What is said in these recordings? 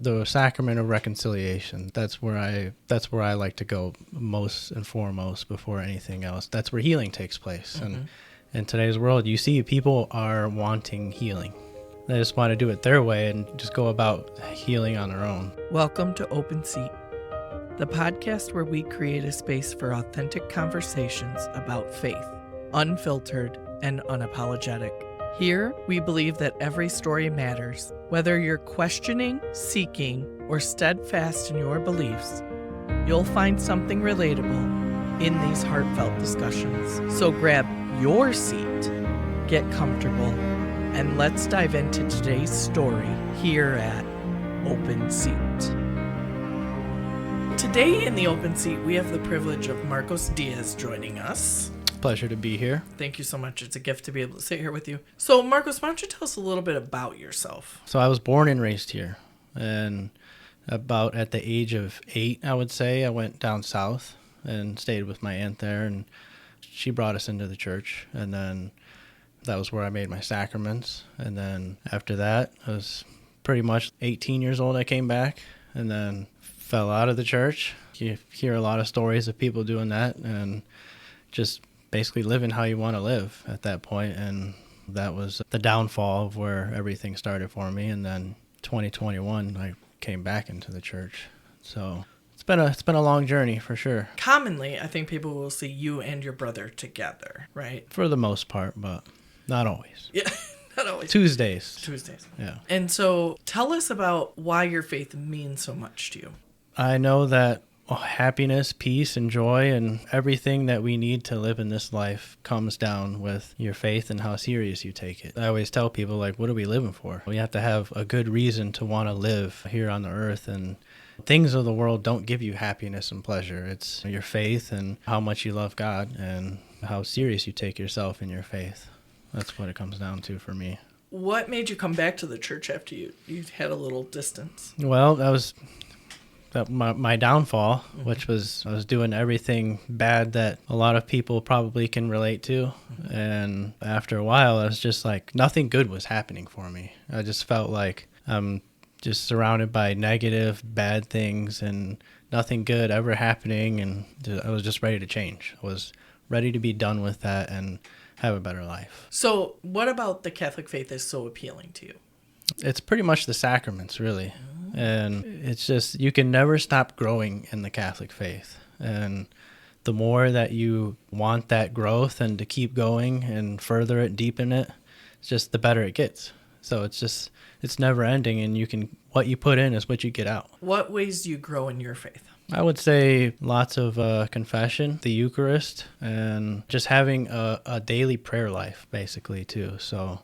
The sacrament of reconciliation. That's where I like to go most and foremost before anything else. That's where healing takes place. Mm-hmm. And in today's world, you see people are wanting healing. They just want to do it their way and just go about healing on their own. Welcome to Open Seat, the podcast where we create a space for authentic conversations about faith, unfiltered and unapologetic. Here, we believe that every story matters. Whether you're questioning, seeking, or steadfast in your beliefs, you'll find something relatable in these heartfelt discussions. So grab your seat, get comfortable, and let's dive into today's story here at Open Seat. Today in the Open Seat, we have the privilege of Markos Diaz joining us. Pleasure to be here. Thank you so much. It's a gift to be able to sit here with you. So, Markos, why don't you tell us a little bit about yourself? So I was born and raised here, and about at the age of 8, I would say, I went down south and stayed with my aunt there, and she brought us into the church, and then that was where I made my sacraments. And then after that, I was pretty much 18 years old, I came back, and then fell out of the church. You hear a lot of stories of people doing that, and just basically living how you want to live at that point. And that was the downfall of where everything started for me. And then 2021, I came back into the church. So it's been a long journey for sure. Commonly, I think people will see you and your brother together, right? For the most part, but not always. Yeah, not always. Tuesdays. Yeah. And so tell us about why your faith means so much to you. I know that happiness, peace, and joy, and everything that we need to live in this life comes down with your faith and how serious you take it. I always tell people, like, what are we living for? We have to have a good reason to want to live here on the earth, and things of the world don't give you happiness and pleasure. It's your faith and how much you love God and how serious you take yourself in your faith. That's what it comes down to for me. What made you come back to the church after you had a little distance? Well, that was my downfall, which was I was doing everything bad that a lot of people probably can relate to. And after a while, I was just like, nothing good was happening for me. I just felt like I'm just surrounded by negative, bad things and nothing good ever happening. And I was just ready to change. I was ready to be done with that and have a better life. So what about the Catholic faith is so appealing to you? It's pretty much the sacraments, really. And it's just, you can never stop growing in the Catholic faith. And the more that you want that growth and to keep going and further it, deepen it, it's just the better it gets. So it's never ending, and what you put in is what you get out. What ways do you grow in your faith? I would say lots of confession, the Eucharist, and just having a daily prayer life, basically, too. So,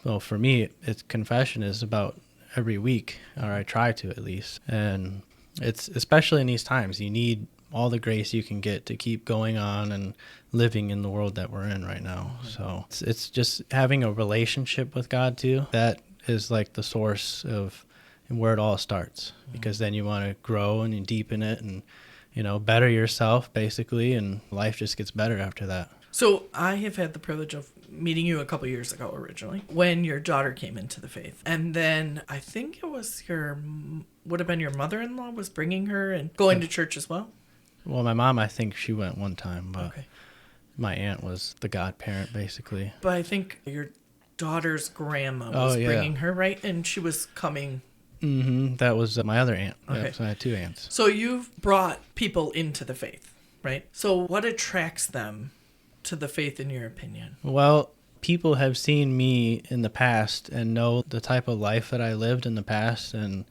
well, for me, confession is about every week, or I try to at least. And it's especially in these times, you need all the grace you can get to keep going on and living in the world that we're in right now. So it's just having a relationship with God too. That is like the source of where it all starts, because then you want to grow and you deepen it and, better yourself basically, and life just gets better after that. So I have had the privilege of meeting you a couple years ago originally when your daughter came into the faith. And then I think it was would have been your mother-in-law was bringing her and going to church as well? Well, my mom, I think she went one time, but okay. My aunt was the godparent basically. But I think your daughter's grandma was bringing her, right? And she was coming. Mm-hmm. That was my other aunt. Okay. Yeah, so I had 2 aunts. So you've brought people into the faith, right? So what attracts them to the faith, in your opinion? Well, people have seen me in the past and know the type of life that I lived in the past, and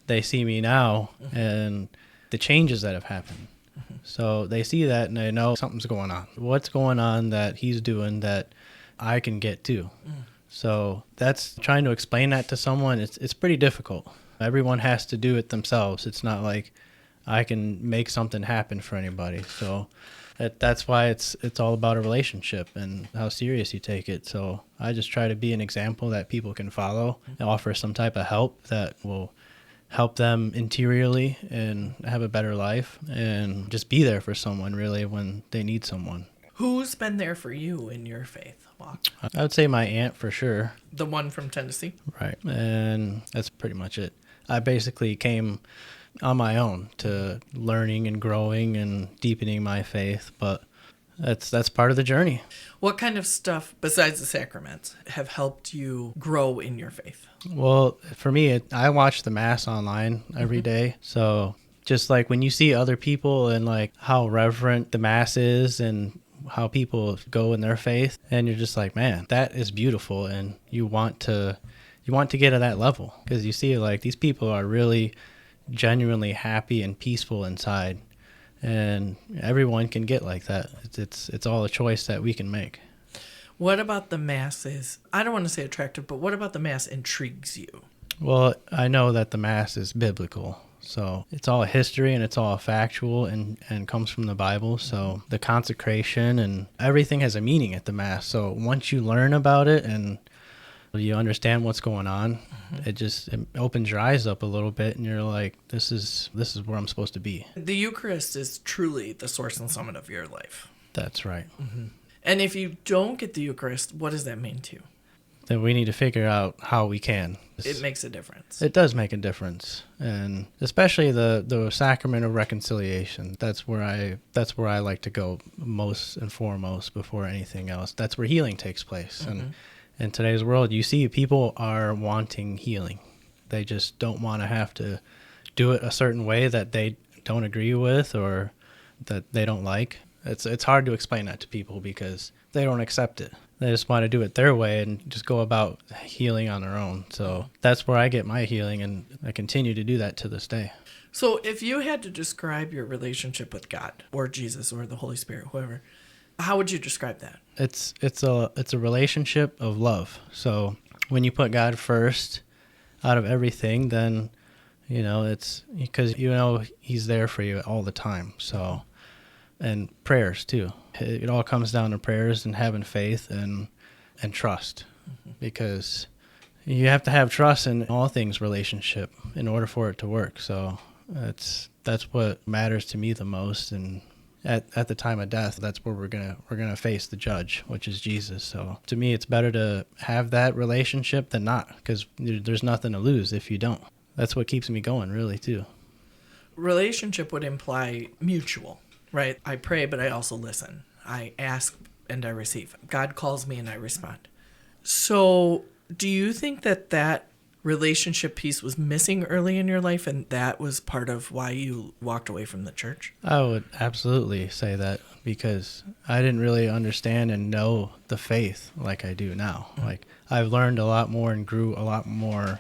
they see me now and the changes that have happened. So they see that and they know something's going on. What's going on that he's doing that I can get to? So that's trying to explain that to someone. It's pretty difficult. Everyone has to do it themselves. It's not like I can make something happen for anybody. So that's why it's all about a relationship and how serious you take it. So I just try to be an example that people can follow and offer some type of help that will help them interiorly and have a better life, and just be there for someone really when they need someone. Who's been there for you in your faith walk? I would say my aunt for sure. The one from Tennessee? Right. And that's pretty much it. I basically came on my own to learning and growing and deepening my faith, but that's part of the journey. What kind of stuff, besides the sacraments, have helped you grow in your faith? Well, for me, I watch the Mass online every day. So just like when you see other people and like how reverent the Mass is and how people go in their faith, and you're just like, man, that is beautiful. And you want to get to that level because you see like these people are really genuinely happy and peaceful inside. And everyone can get like that. It's all a choice that we can make. What about the Mass is, I don't want to say attractive, but what about the Mass intrigues you? Well, I know that the Mass is biblical. So it's all history and it's all factual and comes from the Bible. So the consecration and everything has a meaning at the Mass. So once you learn about it and you understand what's going on, it opens your eyes up a little bit and you're like, this is where I'm supposed to be. The Eucharist is truly the source and summit of your life. That's right. And if you don't get the Eucharist, what does that mean to you? Then we need to figure out how we can. It makes a difference. It does make a difference. And especially the sacrament of reconciliation. That's where I like to go most and foremost before anything else. That's where healing takes place. And in today's world, you see people are wanting healing. They just don't want to have to do it a certain way that they don't agree with or that they don't like. It's hard to explain that to people because they don't accept it. They just want to do it their way and just go about healing on their own. So that's where I get my healing, and I continue to do that to this day. So if you had to describe your relationship with God or Jesus or the Holy Spirit, whoever, how would you describe that? It's a relationship of love. So when you put God first out of everything, then it's because He's there for you all the time. So, and prayers too. It all comes down to prayers and having faith and trust, because you have to have trust in all things relationship in order for it to work. So that's what matters to me the most. And at the time of death, that's where we're gonna face the judge, which is Jesus. So to me, it's better to have that relationship than not, because there's nothing to lose if you don't. That's what keeps me going, really, too. Relationship would imply mutual, right? I pray, but I also listen. I ask and I receive. God calls me and I respond. So do you think that relationship piece was missing early in your life, and that was part of why you walked away from the church? I would absolutely say that, because I didn't really understand and know the faith like I do now. Like, I've learned a lot more and grew a lot more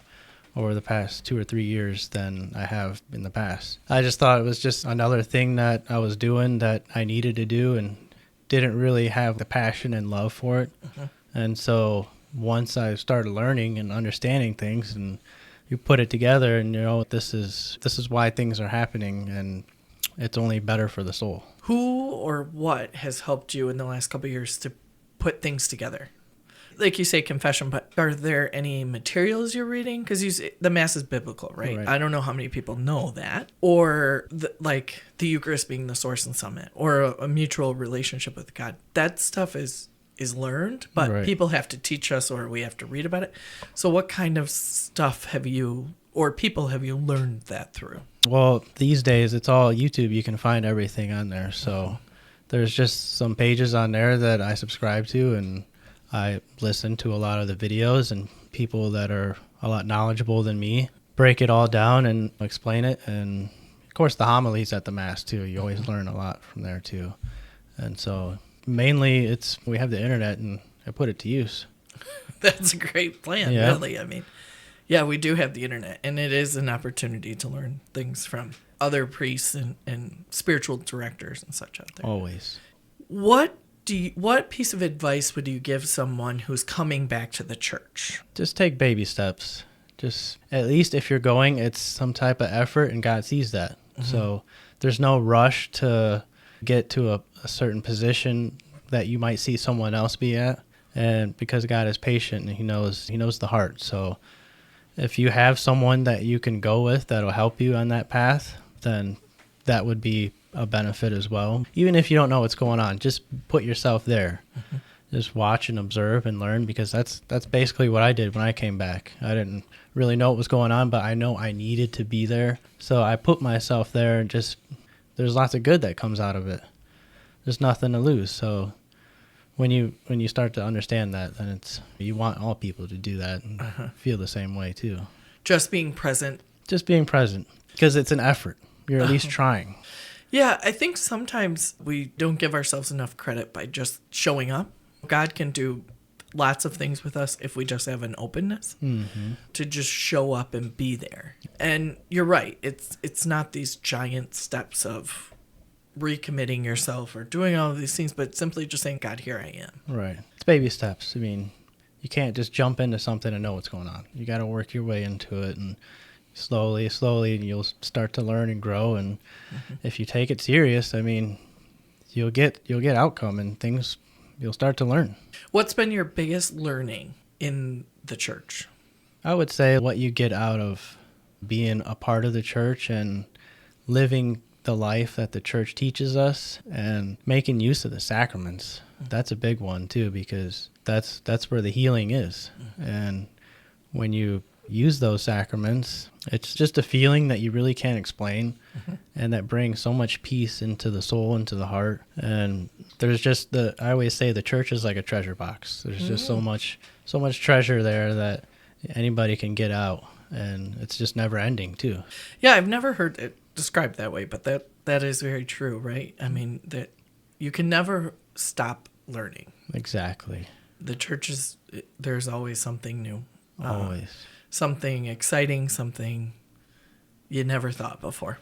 over the past 2 or 3 years than I have in the past. I just thought it was just another thing that I was doing that I needed to do and didn't really have the passion and love for it. And so once I started learning and understanding things, and you put it together, and this is why things are happening, and it's only better for the soul. Who or what has helped you in the last couple of years to put things together? Like you say, confession, but are there any materials you're reading? Because the Mass is biblical, right? I don't know how many people know that. Or the Eucharist being the source and summit, or a mutual relationship with God. That stuff is learned, but people have to teach us, or we have to read about it. So what kind of stuff have you learned that through? Well, these days it's all YouTube. You can find everything on there. So there's just some pages on there that I subscribe to, and I listen to a lot of the videos, and people that are a lot knowledgeable than me break it all down and explain it. And of course the homilies at the Mass too. You always learn a lot from there too. And so mainly we have the internet, and I put it to use. That's a great plan, really. I mean, yeah, we do have the internet, and it is an opportunity to learn things from other priests and spiritual directors and such out there. Always. What piece of advice would you give someone who's coming back to the church? Just take baby steps. Just, at least if you're going, it's some type of effort, and God sees that. So there's no rush to get to a certain position that you might see someone else be at. And because God is patient, and He knows the heart. So if you have someone that you can go with that'll help you on that path, then that would be a benefit as well. Even if you don't know what's going on, just put yourself there. just watch and observe and learn, because that's basically what I did when I came back. I didn't really know what was going on, but I know I needed to be there. So I put myself there, and just there's lots of good that comes out of it. There's nothing to lose. So when you start to understand that, then you want all people to do that and feel the same way too. Just being present. Just being present, because it's an effort. You're at least trying. Yeah, I think sometimes we don't give ourselves enough credit by just showing up. God can do lots of things with us if we just have an openness to just show up and be there. And you're right. It's not these giant steps of recommitting yourself or doing all of these things, but simply just saying, God, here I am. Right. It's baby steps. I mean, you can't just jump into something and know what's going on. You got to work your way into it, and slowly, you'll start to learn and grow. And if you take it serious, I mean, you'll get outcome and things. You'll start to learn. What's been your biggest learning in the church? I would say what you get out of being a part of the church and living the life that the church teaches us and making use of the sacraments. That's a big one too, because that's where the healing is. And when you use those sacraments, it's just a feeling that you really can't explain, and that brings so much peace into the soul, into the heart. And there's just I always say the church is like a treasure box. There's just so much treasure there that anybody can get out, and it's just never ending too. Yeah, I've never heard it described that way, but that is very true, right? I mean, that you can never stop learning. Exactly. The church there's always something new. Always. Something exciting, something you never thought before.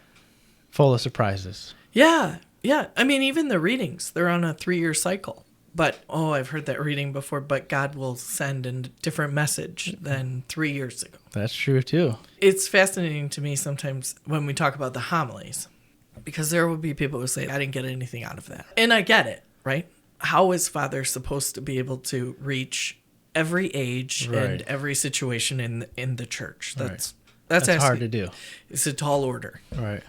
Full of surprises. Yeah. I mean, even the readings, they're on a 3-year cycle. But, I've heard that reading before, but God will send a different message than 3 years ago. That's true, too. It's fascinating to me sometimes when we talk about the homilies, because there will be people who say, I didn't get anything out of that. And I get it, right? How is Father supposed to be able to reach every age and every situation in the church? That's hard to do. It's a tall order. Right.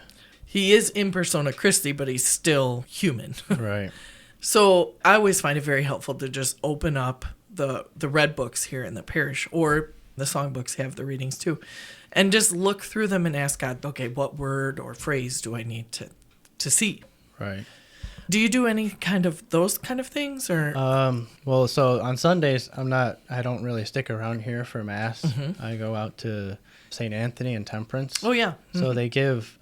He is in persona Christi, but he's still human. Right. So I always find it very helpful to just open up the red books here in the parish, or the songbooks have the readings too, and just look through them and ask God, okay, what word or phrase do I need to see? Right. Do you do any kind of those kind of things, or? Well, so on Sundays, I don't really stick around here for Mass. I go out to St. Anthony and Temperance. Oh, yeah. So they give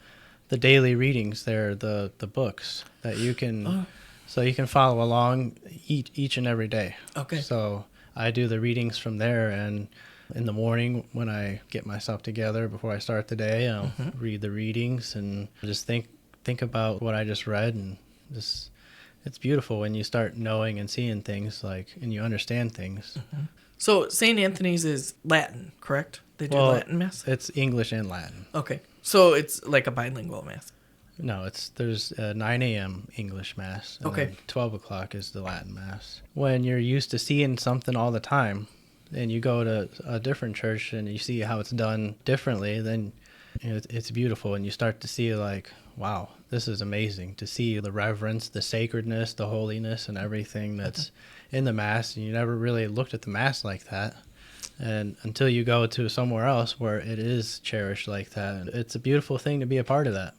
the daily readings there, the books that you can, so you can follow along each and every day. Okay. So I do the readings from there, and in the morning when I get myself together before I start the day, I'll read the readings and just think about what I just read, and just, it's beautiful when you start knowing and seeing things, and you understand things. So St. Anthony's is Latin, correct? They do Latin Mass? It's English and Latin. Okay. So it's like a bilingual Mass. No, there's 9 a.m. English Mass. And then 12 o'clock is the Latin Mass. When you're used to seeing something all the time, and you go to a different church and you see how it's done differently, then it's beautiful, and you start to see wow, this is amazing to see the reverence, the sacredness, the holiness, and everything that's in the Mass. And you never really looked at the Mass like that. And until you go to somewhere else where it is cherished like that, it's a beautiful thing to be a part of that.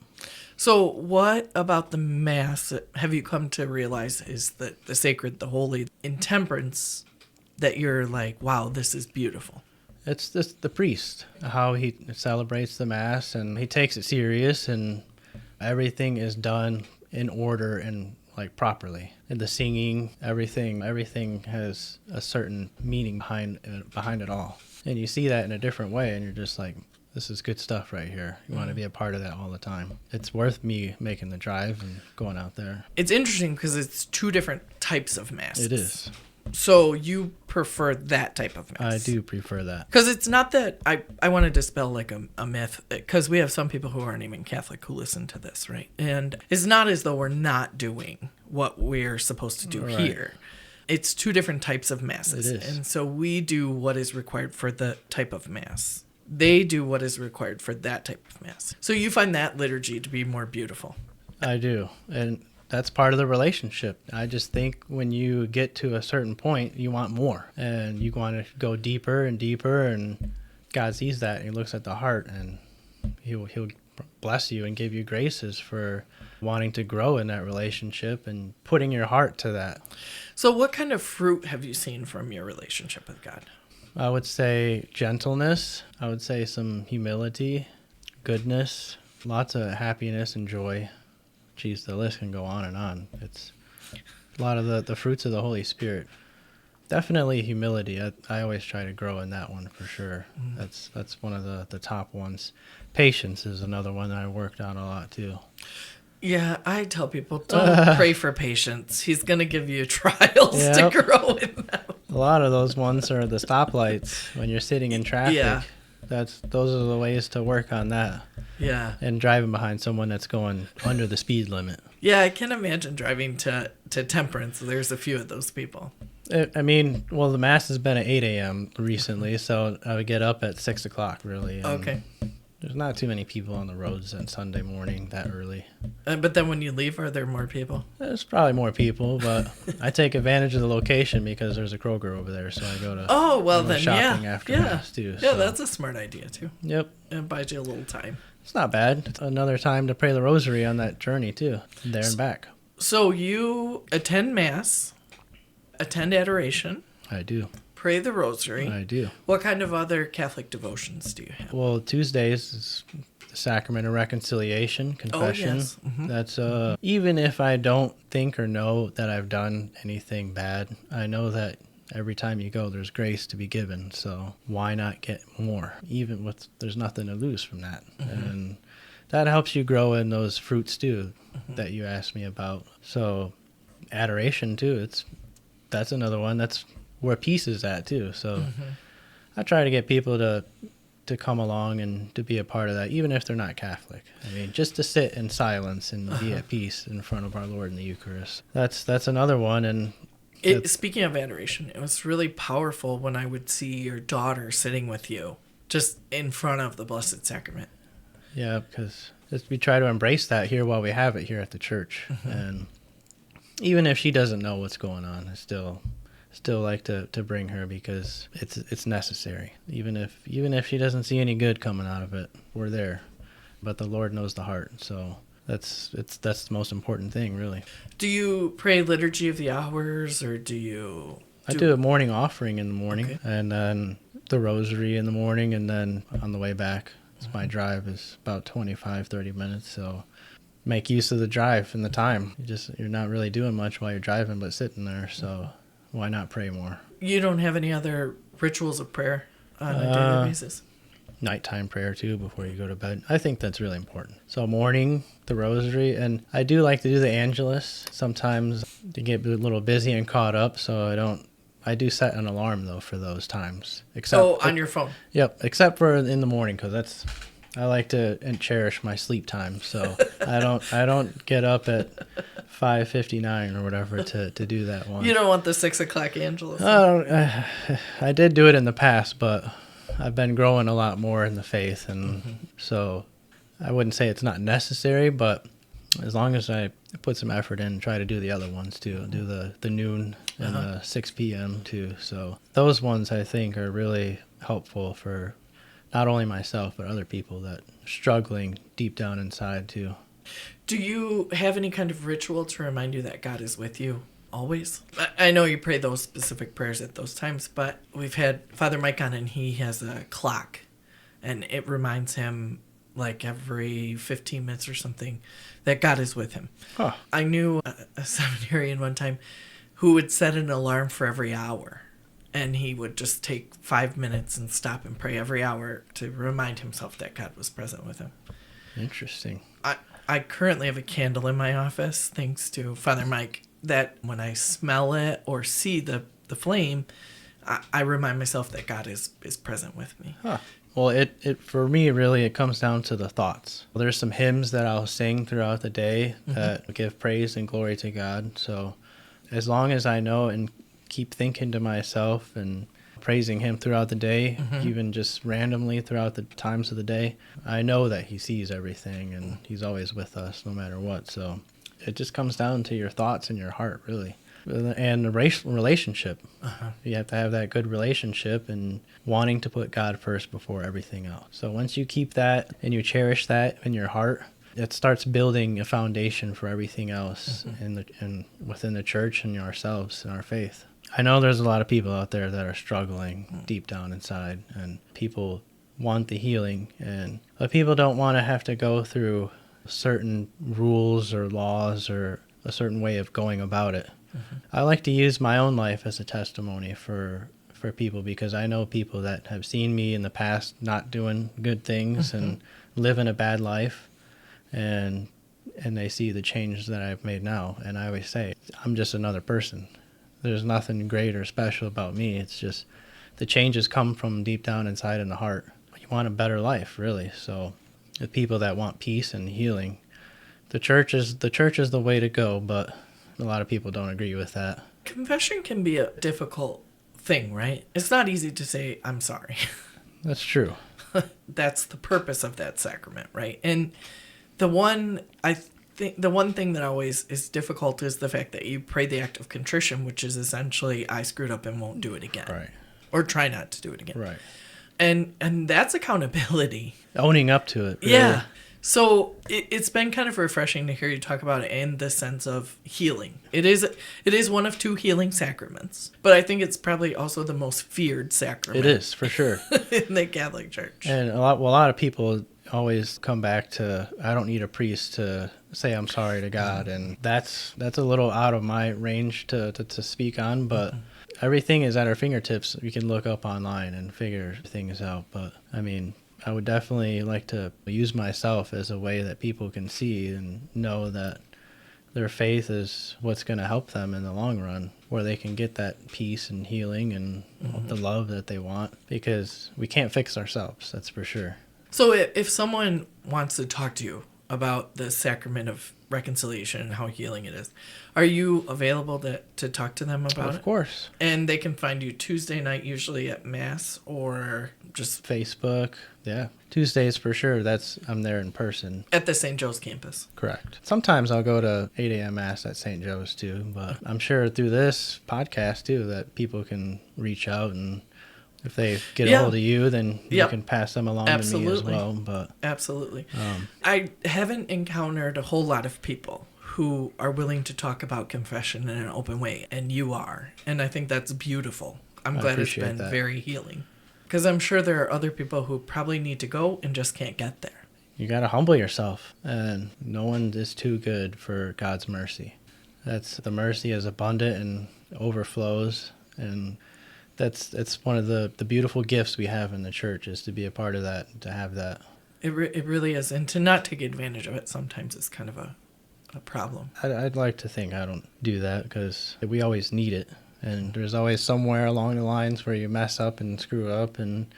So what about the Mass have you come to realize is the sacred, the holy, in Temperance, that you're like, wow, this is beautiful? It's just the priest, how he celebrates the Mass, and he takes it serious, and everything is done in order and properly. And the singing, everything has a certain meaning behind it all. And you see that in a different way, and you're just like, this is good stuff right here. You want to be a part of that all the time. It's worth me making the drive and going out there. It's interesting because it's 2 different types of Masses. It is. So you prefer that type of Mass? I do prefer that. Because it's not that I want to dispel a myth, because we have some people who aren't even Catholic who listen to this, right? And it's not as though we're not doing what we're supposed to do here. It's 2 different types of Masses. It is. And so we do what is required for the type of Mass. They do what is required for that type of Mass. So you find that liturgy to be more beautiful? I do. And that's part of the relationship. I just think when you get to a certain point, you want more, and you want to go deeper and deeper, and God sees that, and he looks at the heart, and he'll bless you and give you graces for wanting to grow in that relationship and putting your heart to that. So what kind of fruit have you seen from your relationship with God? I would say gentleness. I would say some humility, goodness, lots of happiness and joy. Geez, the list can go on and on. It's a lot of the fruits of the Holy Spirit. Definitely humility. I always try to grow in that one for sure. That's one of the top ones. Patience is another one that I worked on a lot too. Yeah, I tell people, don't pray for patience. He's going to give you trials to grow in them. A lot of those ones are the stoplights when you're sitting in traffic. Yeah. Those are the ways to work on that. Yeah. And driving behind someone that's going under the speed limit. Yeah, I can imagine driving to Temperance. There's a few of those people. I mean, well, the Mass has been at 8 a.m. recently, so I would get up at 6 o'clock, really. Okay. There's not too many people on the roads on Sunday morning that early. But then when you leave, are there more people? There's probably more people, but I take advantage of the location because there's a Kroger over there, so I go to shopping after Mass, too. Yeah, that's a smart idea, too. Yep. It buys you a little time. It's not bad. It's another time to pray the rosary on that journey, too, there and back. So you attend Mass, attend adoration. I do. Pray the rosary. I do. What kind of other Catholic devotions do you have? Well, Tuesdays is the sacrament of reconciliation, confession. Oh, yes. Mm-hmm. That's even if I don't think or know that I've done anything bad, I know that every time you go, there's grace to be given. So why not get more? Even with there's nothing to lose from that, and that helps you grow in those fruits too that you asked me about. So adoration too. That's another one. That's where peace is at too. So I try to get people to come along and to be a part of that, even if they're not Catholic. I mean, just to sit in silence and be at peace in front of our Lord in the Eucharist. That's another one. And speaking of adoration, it was really powerful when I would see your daughter sitting with you just in front of the Blessed Sacrament. Yeah, because we try to embrace that here while we have it here at the church. And even if she doesn't know what's going on, I still like to bring her because it's necessary. Even if she doesn't see any good coming out of it, we're there. But the Lord knows the heart, so that's the most important thing, really. Do you pray Liturgy of the Hours, or do you? I do a morning offering in the morning, and then the Rosary in the morning, and then on the way back. My drive is about 25-30 minutes, so make use of the drive and the time. You're not really doing much while you're driving, but sitting there, so why not pray more? You don't have any other rituals of prayer on a daily basis? Nighttime prayer, too, before you go to bed. I think that's really important. So morning, the Rosary, and I do like to do the Angelus. Sometimes to get a little busy and caught up, so I do set an alarm, though, for those times. On your phone? Yep, except for in the morning, because I like to cherish my sleep time, so I don't get up at 5:59 or whatever to do that one. You don't want the 6 o'clock Angelus? I did do it in the past, but I've been growing a lot more in the faith, and so I wouldn't say it's not necessary, but as long as I put some effort in and try to do the other ones too, do the noon and the 6 p.m. too. So those ones I think are really helpful for not only myself, but other people that are struggling deep down inside too. Do you have any kind of ritual to remind you that God is with you always? I know you pray those specific prayers at those times, but we've had Father Mike on, and he has a clock, and it reminds him like every 15 minutes or something that God is with him. Huh. I knew a seminarian one time who would set an alarm for every hour, and he would just take 5 minutes and stop and pray every hour to remind himself that God was present with him. Interesting. I currently have a candle in my office, thanks to Father Mike, that when I smell it or see the flame, I remind myself that God is present with me. Huh. Well, it for me, really, it comes down to the thoughts. There's some hymns that I'll sing throughout the day that give praise and glory to God. So as long as I know and keep thinking to myself and praising him throughout the day, even just randomly throughout the times of the day, I know that he sees everything and he's always with us no matter what. So it just comes down to your thoughts and your heart, really. And the relationship. You have to have that good relationship and wanting to put God first before everything else. So once you keep that and you cherish that in your heart, it starts building a foundation for everything else in within the church and ourselves and our faith. I know there's a lot of people out there that are struggling deep down inside, and people want the healing, but people don't want to have to go through certain rules or laws or a certain way of going about it. I like to use my own life as a testimony for people, because I know people that have seen me in the past not doing good things and living a bad life, and they see the change that I've made now. And I always say, I'm just another person. There's nothing great or special about me. It's just the changes come from deep down inside in the heart. You want a better life, really. So the people that want peace and healing, the church is the way to go, but a lot of people don't agree with that. Confession can be a difficult thing, right? It's not easy to say, I'm sorry. That's true. That's the purpose of that sacrament, right? And the one thing that always is difficult is the fact that you pray the act of contrition, which is essentially, I screwed up and won't do it again. Right. Or try not to do it again. Right. And that's accountability. Owning up to it. Really. Yeah. So it's been kind of refreshing to hear you talk about it in the sense of healing. It is one of two healing sacraments, but I think it's probably also the most feared sacrament. It is, for sure. In the Catholic Church. And a lot of people always come back to, I don't need a priest to say I'm sorry to God, and that's a little out of my range to speak on, but everything is at our fingertips. We can look up online and figure things out. But I mean, I would definitely like to use myself as a way that people can see and know that their faith is what's going to help them in the long run, where they can get that peace and healing and the love that they want, because we can't fix ourselves, that's for sure. So if someone wants to talk to you about the sacrament of reconciliation and how healing it is, are you available to talk to them about it? Of course. And they can find you Tuesday night, usually at Mass, or just Facebook. Yeah. Tuesdays for sure. I'm there in person. At the St. Joe's campus. Correct. Sometimes I'll go to 8 a.m. Mass at St. Joe's too, but I'm sure through this podcast too that people can reach out, and if they get a hold of you, then you can pass them along to me as well. But absolutely. I haven't encountered a whole lot of people who are willing to talk about confession in an open way, and you are. And I think that's beautiful. I'm glad it's been very healing. Because I'm sure there are other people who probably need to go and just can't get there. You got to humble yourself, and no one is too good for God's mercy. The mercy is abundant and overflows, and it's one of the beautiful gifts we have in the church, is to be a part of that, to have that. It really is, and to not take advantage of it sometimes is kind of a problem. I'd like to think I don't do that, because we always need it, and there's always somewhere along the lines where you mess up and screw up and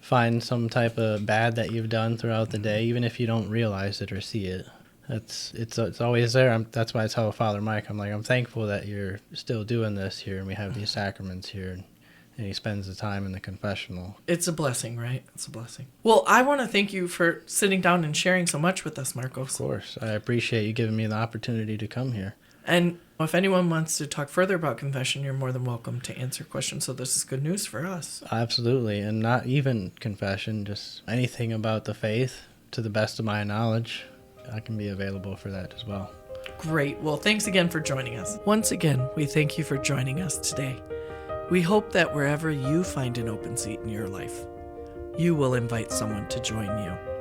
find some type of bad that you've done throughout the day, even if you don't realize it or see it. It's always there. That's why I tell Father Mike, I'm thankful that you're still doing this here, and we have these sacraments here. And he spends the time in the confessional. It's a blessing, right? It's a blessing. Well, I want to thank you for sitting down and sharing so much with us, Markos. Of course. I appreciate you giving me the opportunity to come here. And if anyone wants to talk further about confession, you're more than welcome to answer questions. So this is good news for us. Absolutely. And not even confession, just anything about the faith, to the best of my knowledge. I can be available for that as well. Great. Well, thanks again for joining us. Once again, we thank you for joining us today. We hope that wherever you find an open seat in your life, you will invite someone to join you.